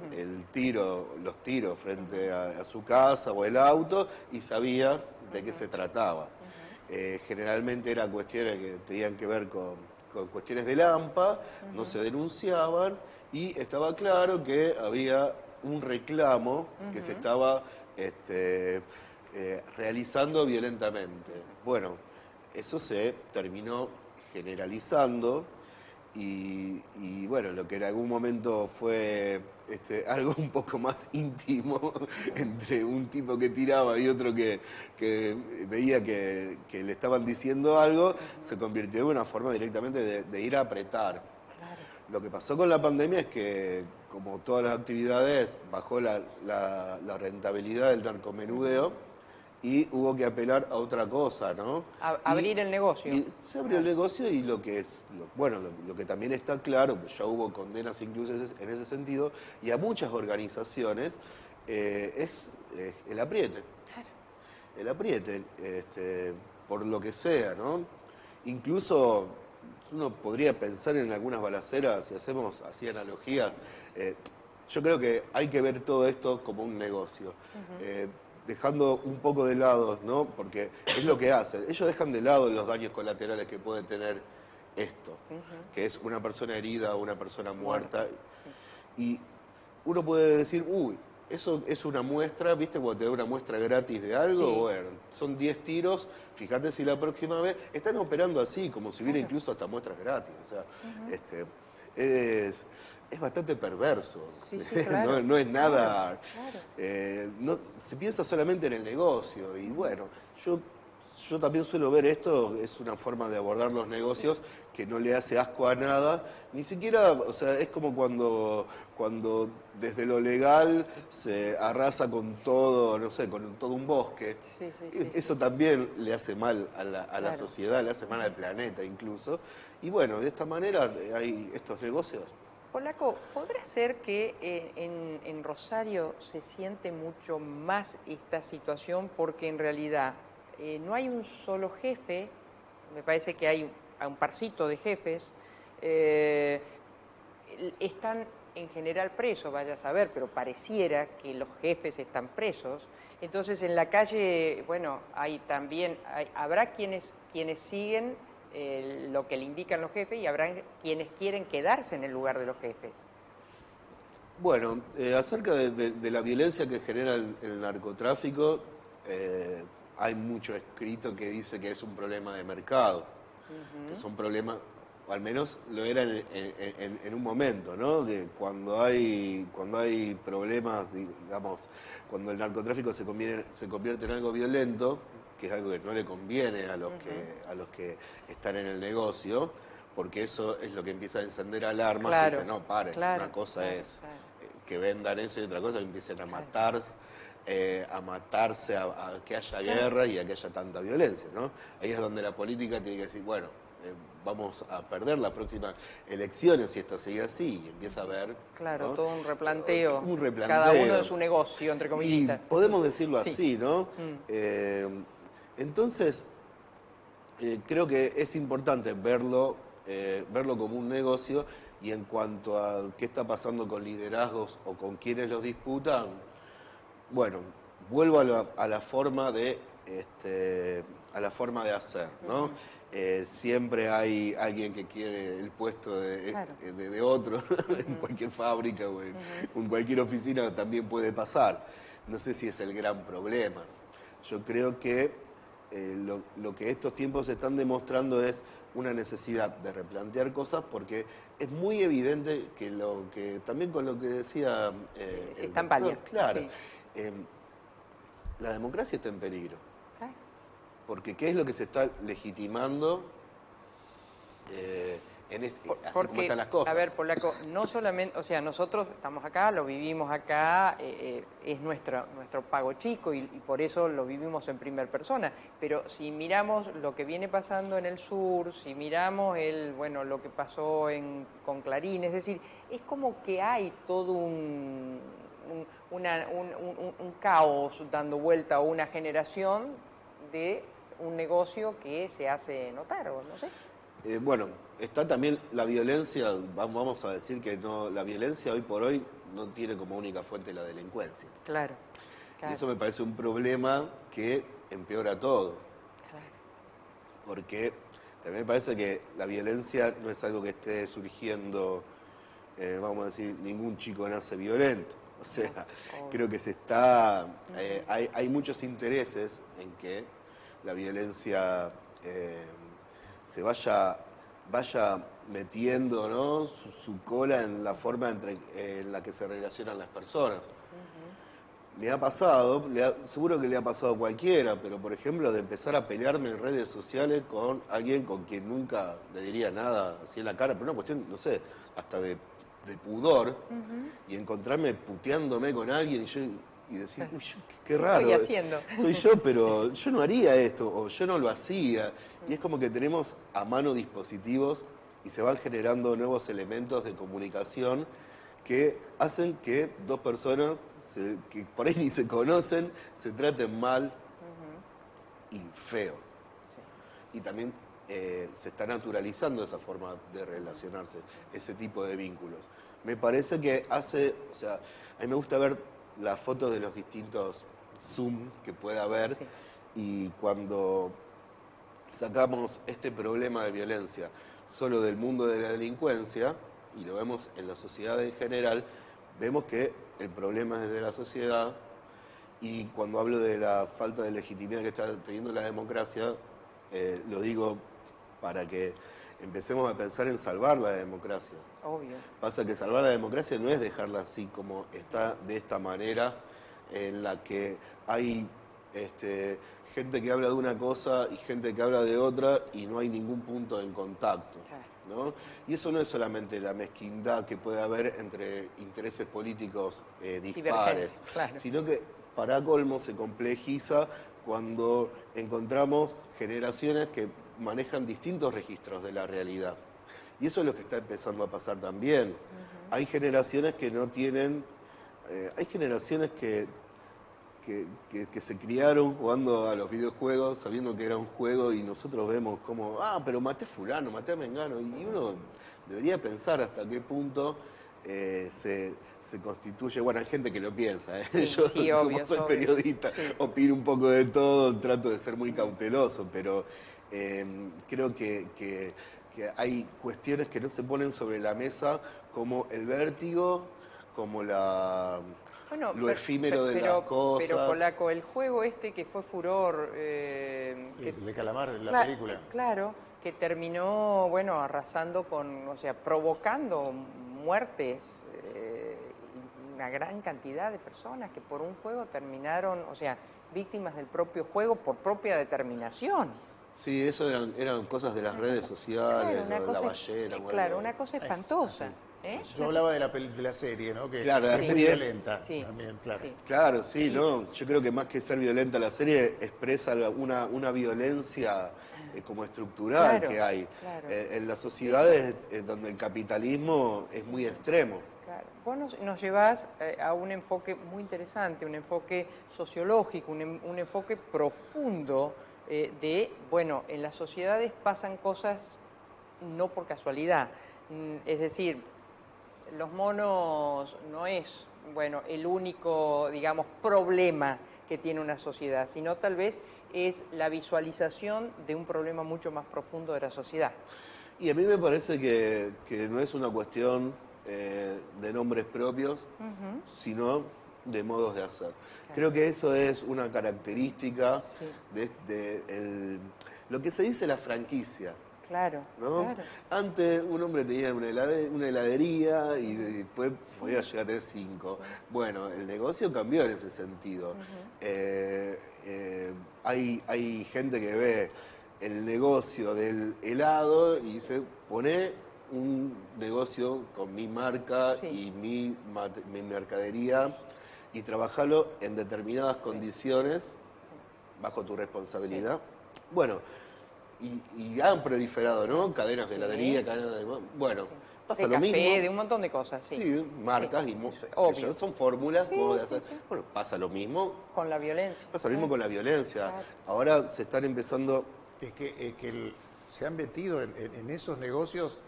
los tiros frente a su casa o el auto y sabía de qué se trataba. Generalmente eran cuestiones que tenían que ver con cuestiones de Lampa, no se denunciaban y estaba claro que había un reclamo que se estaba realizando violentamente. Bueno, eso se terminó generalizando y bueno, lo que en algún momento fue algo un poco más íntimo entre un tipo que tiraba y otro que veía que le estaban diciendo algo, se convirtió en una forma directamente de ir a apretar. Claro. Lo que pasó con la pandemia es que, como todas las actividades, bajó la rentabilidad del narcomenudeo. Y hubo que apelar a otra cosa, ¿no? Abrir el negocio. Y se abrió el negocio y lo que también está claro, ya hubo condenas incluso en ese sentido, y a muchas organizaciones es el apriete. Claro. El apriete, por lo que sea, ¿no? Incluso uno podría pensar en algunas balaceras, si hacemos así analogías, yo creo que hay que ver todo esto como un negocio. Dejando un poco de lado, ¿no? Porque es lo que hacen. Ellos dejan de lado los daños colaterales que puede tener esto, que es una persona herida o una persona muerta. Y uno puede decir, uy, eso es una muestra, ¿viste? Cuando te da una muestra gratis de algo, bueno, son 10 tiros, fíjate si la próxima vez... Están operando así, como si hubiera incluso hasta muestras gratis. O sea, es bastante perverso. Claro. no es nada... Claro. No, se piensa solamente en el negocio. Y bueno, yo también suelo ver esto, es una forma de abordar los negocios que no le hace asco a nada. Ni siquiera, o sea, es como cuando desde lo legal se arrasa con todo, no sé, con todo un bosque. Eso también le hace mal a la sociedad, le hace mal al planeta incluso. Y bueno, de esta manera hay estos negocios. Polaco, ¿podrá ser que en Rosario se siente mucho más esta situación porque en realidad no hay un solo jefe, me parece que hay un parcito de jefes, están en general presos, vaya a saber, pero pareciera que los jefes están presos. Entonces en la calle, bueno, habrá quienes siguen lo que le indican los jefes y habrá quienes quieren quedarse en el lugar de los jefes. Bueno, acerca de la violencia que genera el narcotráfico, hay mucho escrito que dice que es un problema de mercado, que son problemas, o al menos lo era en un momento, ¿no? Que cuando hay problemas, digamos, cuando el narcotráfico se convierte en algo violento, que es algo que no le conviene a los que están en el negocio, porque eso es lo que empieza a encender alarmas, que dicen, no, paren, una cosa es que vendan eso y otra cosa que empiecen a matar, a matarse, a que haya guerra y a que haya tanta violencia, ¿no? Ahí es donde la política tiene que decir, bueno, vamos a perder las próximas elecciones si esto sigue así, y empieza a ver... Claro, ¿no? todo un replanteo. Un replanteo. Cada uno de su negocio, entre comillas. Y podemos decirlo así, ¿no? Entonces, creo que es importante verlo verlo como un negocio, y en cuanto a qué está pasando con liderazgos o con quienes los disputan, bueno, vuelvo a la forma de hacer, ¿no? Siempre hay alguien que quiere el puesto de otro, en cualquier fábrica o en cualquier oficina también puede pasar. No sé si es el gran problema. Yo creo que lo que estos tiempos están demostrando es una necesidad de replantear cosas, porque es muy evidente que también con lo que decía el doctor, claro, la democracia está en peligro. Porque ¿qué es lo que se está legitimando así como están las cosas? A ver, Polaco, no solamente, o sea, nosotros estamos acá, lo vivimos acá, es nuestro pago chico y por eso lo vivimos en primera persona, pero si miramos lo que viene pasando en el sur, si miramos lo que pasó con Clarín, es decir, es como que hay todo un caos dando vuelta a una generación de un negocio que se hace notar, o no sé. Bueno, está también la violencia, vamos a decir que no, la violencia hoy por hoy no tiene como única fuente la delincuencia. Claro. Y eso me parece un problema que empeora todo. Claro. Porque también me parece que la violencia no es algo que esté surgiendo, vamos a decir, ningún chico nace violento. O sea, creo que hay muchos intereses en que la violencia se vaya metiendo, ¿no?, su cola en la forma en la que se relacionan las personas. Me ha pasado, seguro que le ha pasado a cualquiera, pero por ejemplo de empezar a pelearme en redes sociales con alguien con quien nunca le diría nada así en la cara, pero una cuestión, no sé, hasta de pudor, y encontrarme puteándome con alguien y decir, uy, qué raro, estoy haciendo. Soy yo, pero yo no haría esto, o yo no lo hacía. Y es como que tenemos a mano dispositivos y se van generando nuevos elementos de comunicación que hacen que dos personas que por ahí ni se conocen se traten mal y feo. Sí. Y también se está naturalizando esa forma de relacionarse, ese tipo de vínculos. Me parece que o sea, a mí me gusta ver las fotos de los distintos Zoom que pueda haber, sí. Y cuando sacamos este problema de violencia solo del mundo de la delincuencia, y lo vemos en la sociedad en general, vemos que el problema es desde la sociedad, y cuando hablo de la falta de legitimidad que está teniendo la democracia, lo digo para que empecemos a pensar en salvar la democracia. Obvio. Pasa que salvar la democracia no es dejarla así como está, de esta manera, en la que hay gente que habla de una cosa y gente que habla de otra y no hay ningún punto en contacto, ¿no? Y eso no es solamente la mezquindad que puede haber entre intereses políticos dispares, claro, sino que para colmo se complejiza cuando encontramos generaciones que manejan distintos registros de la realidad. Y eso es lo que está empezando a pasar también. Hay generaciones que no tienen... hay generaciones que se criaron jugando a los videojuegos, sabiendo que era un juego, y nosotros vemos como, pero maté a fulano, maté a mengano. Y uno debería pensar hasta qué punto se constituye... Bueno, hay gente que lo piensa, Sí, yo sí, como obvio, soy periodista, sí, opino un poco de todo, trato de ser muy cauteloso, pero creo que hay cuestiones que no se ponen sobre la mesa, como el vértigo, como lo efímero de las cosas. Pero, Polaco, el juego que fue furor... el de Calamar, la película. Claro, que terminó, arrasando provocando muertes, una gran cantidad de personas que por un juego terminaron, víctimas del propio juego por propia determinación. Sí, eso eran cosas de las redes sociales, claro, de la ballena. Claro, una cosa espantosa. Yo hablaba de la serie, ¿no? Que claro, la es serie muy violenta también, claro. Sí. Claro, sí, ¿no? Yo creo que más que ser violenta, la serie expresa una violencia como estructural, claro, que hay. Claro. En las sociedades donde el capitalismo es muy extremo. Claro. Vos nos llevás a un enfoque muy interesante, un enfoque sociológico, un enfoque profundo en las sociedades pasan cosas no por casualidad. Es decir, los monos no es, bueno, el único, digamos, problema que tiene una sociedad, sino tal vez es la visualización de un problema mucho más profundo de la sociedad. Y a mí me parece que no es una cuestión de nombres propios, sino de modos de hacer. Claro. Creo que eso es una característica de lo que se dice la franquicia. Claro, ¿no? Claro. Antes un hombre tenía una heladería y después podía llegar a tener 5. Bueno, el negocio cambió en ese sentido. Hay gente que ve el negocio del helado y dice, poné un negocio con mi marca y mi mercadería y trabajalo en determinadas condiciones bajo tu responsabilidad. Bueno, y han proliferado, ¿no? Cadenas de heladería, cadenas de... Bueno, pasa lo café, mismo. de un montón de cosas, Sí, marcas y obvio. Son fórmulas, modos de hacer. Bueno, pasa lo mismo. Con la violencia. Pasa lo mismo con la violencia. Claro. Ahora se están empezando... Es que se han metido en esos negocios,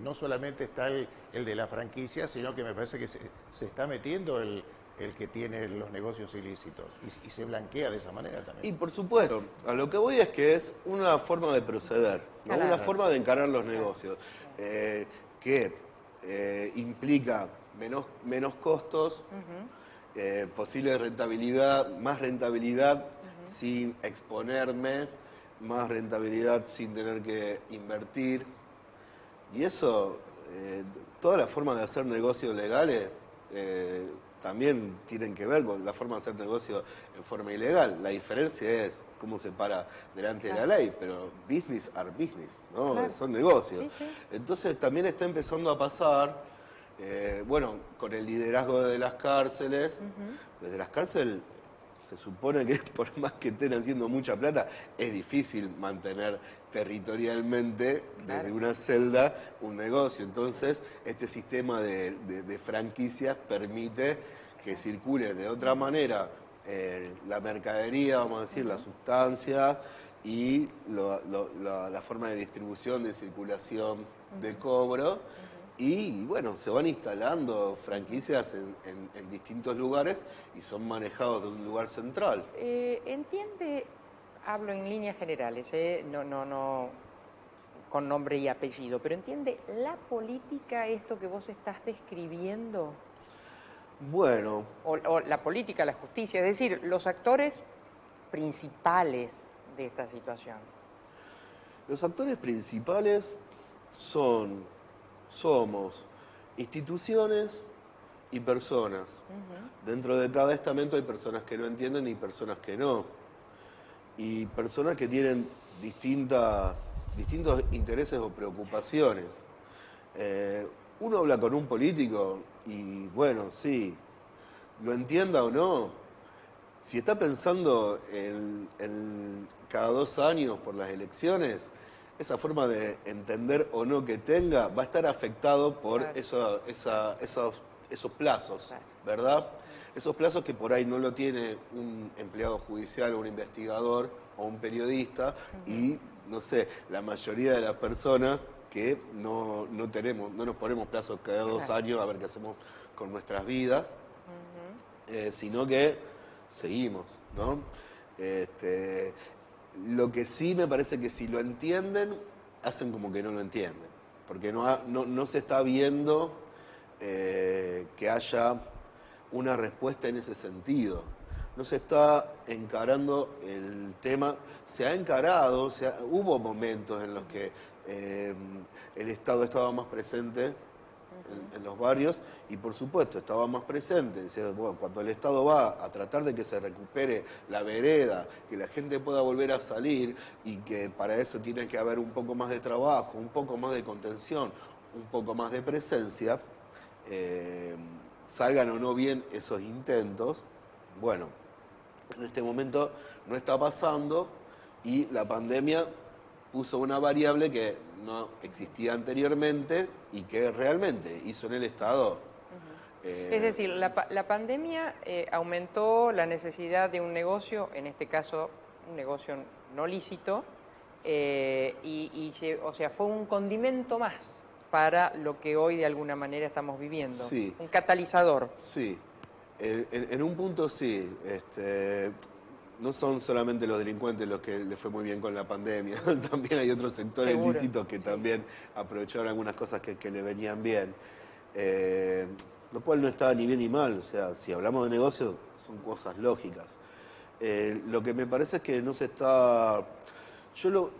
no solamente está el de la franquicia, sino que me parece que se está metiendo el que tiene los negocios ilícitos y se blanquea de esa manera también. Y por supuesto, a lo que voy es que es una forma de proceder, ¿no? Claro. Una forma de encarar los negocios, que implica menos costos, posible rentabilidad, más rentabilidad sin exponerme, más rentabilidad sin tener que invertir. Y eso, todas las formas de hacer negocios legales también tienen que ver con la forma de hacer negocio en forma ilegal. La diferencia es cómo se para delante de la ley, pero business are business, ¿no? Claro. Son negocios. Sí, sí. Entonces también está empezando a pasar, bueno, con el liderazgo de las cárceles, desde las cárceles se supone que por más que estén haciendo mucha plata, es difícil mantener territorialmente desde una celda un negocio. Entonces, este sistema de franquicias permite que circule de otra manera la mercadería, vamos a decir, la sustancia y la forma de distribución, de circulación, de cobro. Y bueno, se van instalando franquicias en distintos lugares y son manejados de un lugar central. Entiende, hablo en líneas generales, no con nombre y apellido, pero entiende la política esto que vos estás describiendo. Bueno. O la política, la justicia, es decir, los actores principales de esta situación. Los actores principales somos instituciones y personas. Dentro de cada estamento hay personas que no entienden y personas que no. Y personas que tienen distintos intereses o preocupaciones. Uno habla con un político y, bueno, sí, lo entienda o no, si está pensando en cada 2 años por las elecciones, esa forma de entender o no que tenga va a estar afectado por esos plazos, ¿verdad? Esos plazos que por ahí no lo tiene un empleado judicial o un investigador o un periodista y, no sé, la mayoría de las personas que no nos ponemos plazos cada 2 años a ver qué hacemos con nuestras vidas, sino que seguimos, ¿no? Lo que sí me parece que si lo entienden, hacen como que no lo entienden, porque no se está viendo que haya una respuesta en ese sentido. No se está encarando el tema, se ha encarado, hubo momentos en los que el Estado estaba más presente en los barrios y por supuesto estaba más presente. Bueno, cuando el Estado va a tratar de que se recupere la vereda, que la gente pueda volver a salir y que para eso tiene que haber un poco más de trabajo, un poco más de contención, un poco más de presencia, salgan o no bien esos intentos, bueno, en este momento no está pasando y la pandemia puso una variable que no existía anteriormente y que realmente hizo en el Estado. Es decir, la pandemia aumentó la necesidad de un negocio, en este caso un negocio no lícito, O sea, fue un condimento más para lo que hoy de alguna manera estamos viviendo. Sí. Un catalizador. Sí, en un punto sí. No son solamente los delincuentes los que les fue muy bien con la pandemia, también hay otros sectores Seguro, ilícitos que sí. también aprovecharon algunas cosas que le venían bien. Lo cual no está ni bien ni mal, o sea, si hablamos de negocios son cosas lógicas. Lo que me parece es que no se está... Yo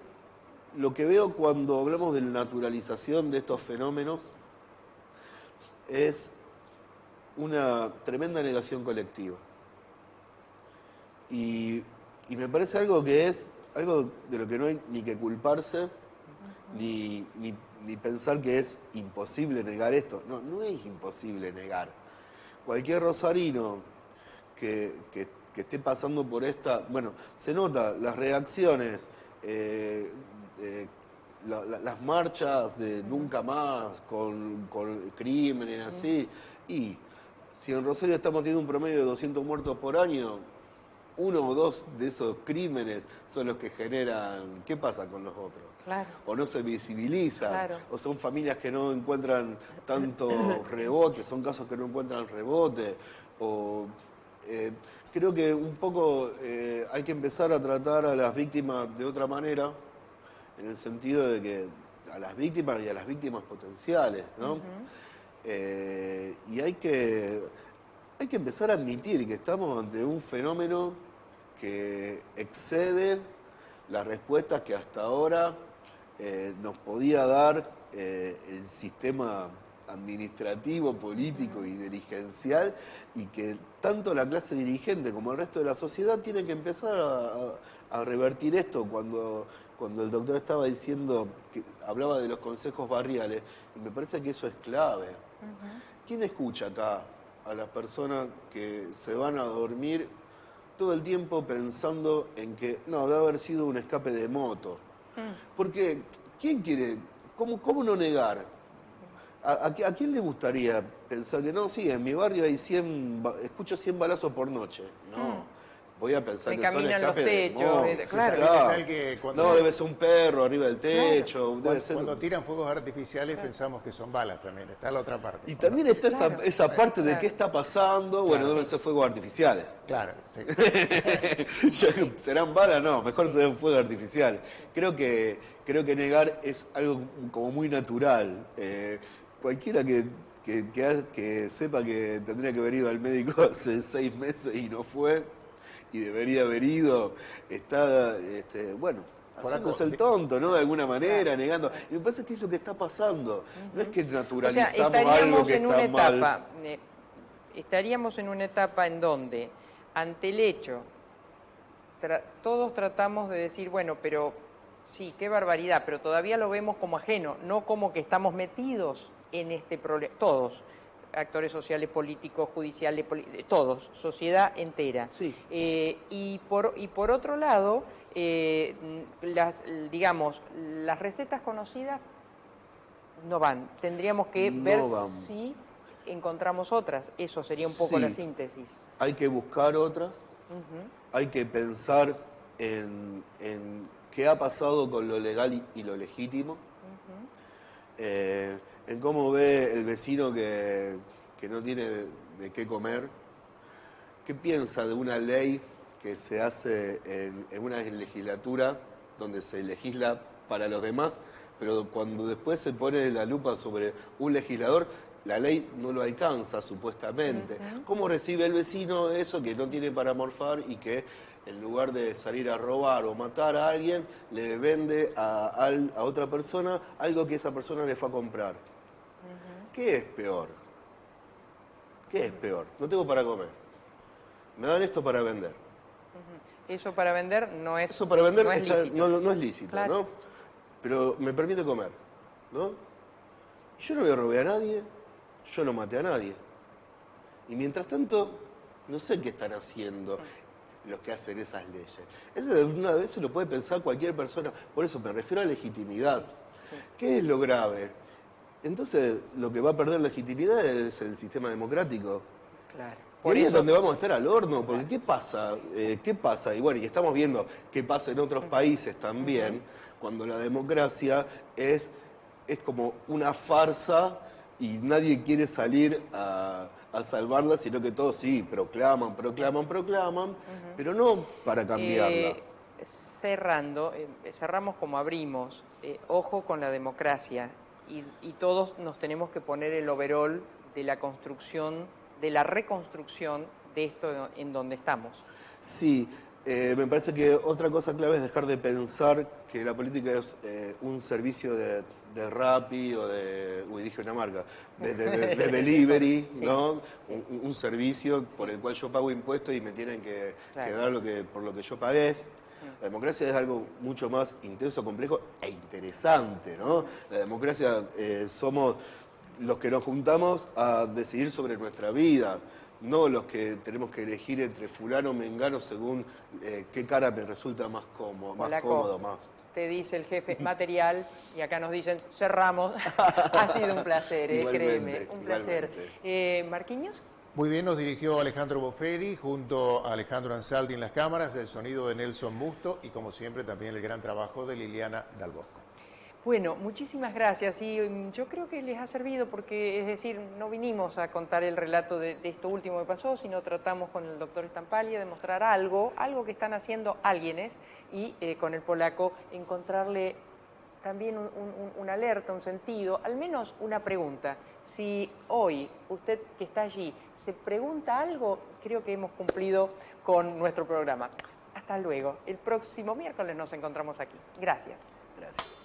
lo que veo cuando hablamos de la naturalización de estos fenómenos es una tremenda negación colectiva. Y me parece algo que es algo de lo que no hay ni que culparse, ni pensar que es imposible negar esto. No, no es imposible negar. Cualquier rosarino que esté pasando por esta... Bueno, se nota las reacciones, las marchas de nunca más, con crímenes así. Y si en Rosario estamos teniendo un promedio de 200 muertos por año, 1 o 2 de esos crímenes son los que generan... ¿Qué pasa con los otros? Claro. O no se visibilizan, Claro. o son familias que no encuentran tanto rebote, son casos que no encuentran rebote, creo que un poco hay que empezar a tratar a las víctimas de otra manera, en el sentido de que a las víctimas y a las víctimas potenciales, ¿no? Y hay que empezar a admitir que estamos ante un fenómeno que excede las respuestas que hasta ahora nos podía dar el sistema administrativo, político y dirigencial, y que tanto la clase dirigente como el resto de la sociedad tienen que empezar a revertir esto. Cuando el doctor estaba diciendo, que hablaba de los consejos barriales, y me parece que eso es clave. ¿Quién escucha acá a las personas que se van a dormir todo el tiempo pensando en que no, debe haber sido un escape de moto? Porque, ¿quién quiere? ¿Cómo no negar? ¿A quién le gustaría pensar que no? Sí, en mi barrio hay escucho 100 balazos por noche. No. Voy a pensar Me que son caminan los escapes de techos, moto. claro. Tal que No, debe ser un perro arriba del techo. Debe ser... Cuando tiran fuegos artificiales pensamos que son balas también, está la otra parte. Y también está esa parte de qué está pasando. Bueno, Claro. deben ser fuegos artificiales. Claro, sí. ¿Serán balas? No, mejor serán fuegos artificiales. Creo que negar es algo como muy natural. Cualquiera que sepa que tendría que haber ido al médico hace 6 meses y no fue, y debería haber ido, está, bueno, haciéndose el tonto, ¿no? De alguna manera, negando. Y me parece que es lo que está pasando. No es que naturalizamos algo que está mal. Estaríamos en una etapa en donde, ante el hecho, todos tratamos de decir, bueno, pero sí, qué barbaridad, pero todavía lo vemos como ajeno, no como que estamos metidos en este problema, todos, actores sociales, políticos, judiciales, todos, sociedad entera. Sí. Y por otro lado, las recetas conocidas no van. Tendríamos que ver si encontramos otras. Eso sería un poco la síntesis. Hay que buscar otras, hay que pensar en qué ha pasado con lo legal y lo legítimo, en cómo ve el vecino que no tiene de qué comer, qué piensa de una ley que se hace en una legislatura donde se legisla para los demás, pero cuando después se pone la lupa sobre un legislador, la ley no lo alcanza supuestamente. ¿Cómo recibe el vecino eso que no tiene para morfar y que en lugar de salir a robar o matar a alguien, le vende a otra persona algo que esa persona le fue a comprar? ¿Qué es peor? ¿Qué es peor? No tengo para comer. Me dan esto para vender. Eso para vender no es, Eso para vender no es lícito. no es lícito, Claro. ¿no? Pero me permite comer, ¿no? Yo no le robé a nadie, yo no maté a nadie. Y mientras tanto, no sé qué están haciendo los que hacen esas leyes. Eso de una vez se lo puede pensar cualquier persona. Por eso me refiero a legitimidad. Sí. ¿Qué es lo grave? Entonces, lo que va a perder legitimidad es el sistema democrático. Claro. Por ahí es donde vamos a estar al horno, porque ¿qué pasa? ¿Qué pasa? Y bueno, y estamos viendo qué pasa en otros países también, cuando la democracia es como una farsa y nadie quiere salir a salvarla, sino que todos sí, proclaman, pero no para cambiarla. Cerramos como abrimos, ojo con la democracia y todos nos tenemos que poner el overol de la construcción, de la reconstrucción de esto en donde estamos. Sí, me parece que otra cosa clave es dejar de pensar que la política es un servicio de Rappi o dije una marca, de delivery, sí, ¿no? Sí. Un servicio por el cual yo pago impuestos y me tienen que dar por lo que yo pagué. La democracia es algo mucho más intenso, complejo e interesante, ¿no? La democracia somos los que nos juntamos a decidir sobre nuestra vida, no los que tenemos que elegir entre fulano o mengano según qué cara me resulta más cómodo, más. Te dice el jefe material y acá nos dicen cerramos. Ha sido un placer, créeme, un placer. Marquinhos. Muy bien, nos dirigió Alejandro Bofferi junto a Alejandro Ansaldi en las cámaras, el sonido de Nelson Busto y como siempre también el gran trabajo de Liliana Dal Bosco. Bueno, muchísimas gracias y yo creo que les ha servido porque, es decir, no vinimos a contar el relato de esto último que pasó, sino tratamos con el doctor Stampaglia de mostrar algo que están haciendo alguienes y con el polaco encontrarle también una alerta, un sentido, al menos una pregunta. Si hoy usted que está allí se pregunta algo, creo que hemos cumplido con nuestro programa. Hasta luego. El próximo miércoles nos encontramos aquí. Gracias. Gracias.